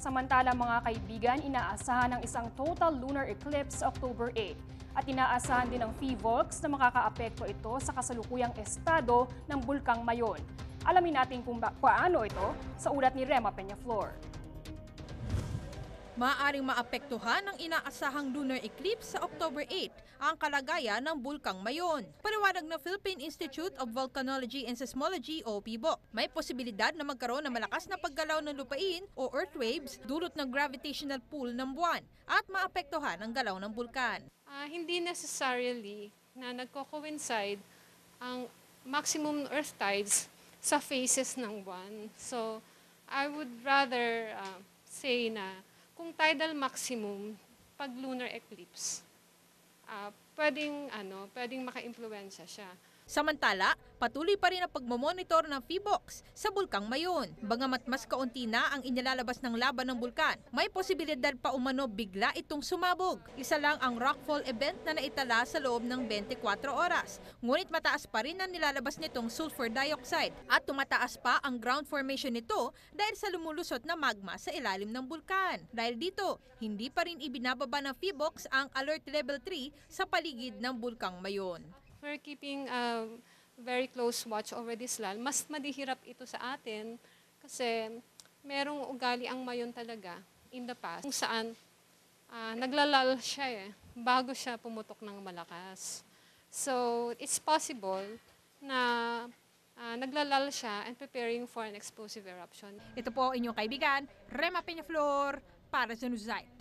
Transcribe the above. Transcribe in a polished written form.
Samantala mga kaibigan, inaasahan ng isang total lunar eclipse sa October 8 at inaasahan din ng PHIVOLCS na makakaapekto ito sa kasalukuyang estado ng Bulkang Mayon. Alamin natin kung paano ito sa ulat ni Rema Peñaflor. Maaaring maapektuhan ng inaasahang lunar eclipse sa October 8 ang kalagayan ng Bulkang Mayon. Paliwanag ng Philippine Institute of Volcanology and Seismology o PIVOC, may posibilidad na magkaroon ng malakas na paggalaw ng lupain o earthwaves dulot ng gravitational pull ng buwan at maapektuhan ang galaw ng bulkan. Hindi necessarily na nagko-coincide ang maximum earth tides sa phases ng buwan. So, I would rather say na kung tidal maximum, pag lunar eclipse, pwedeng maka-impluwensya siya. Samantala, patuloy pa rin ang pagmamonitor ng PHIVOLCS sa Bulkang Mayon. Bagamat mas kaunti na ang inilalabas ng laban ng bulkan, may posibilidad pa umano bigla itong sumabog. Isa lang ang rockfall event na naitala sa loob ng 24 oras. Ngunit mataas pa rin ang nilalabas nitong sulfur dioxide at tumataas pa ang ground formation nito dahil sa lumulusot na magma sa ilalim ng bulkan. Dahil dito, hindi pa rin ibinababa ng PHIVOLCS ang Alert Level 3 sa paligid ng Bulkang Mayon. We're keeping a very close watch over this land. Mas madihirap ito sa atin kasi merong ugali ang Mayon talaga in the past kung saan naglalal siya bago siya pumutok ng malakas. So it's possible na naglalal siya and preparing for an explosive eruption. Ito po inyong kaibigan, Rema Peñaflor para sa Newsite.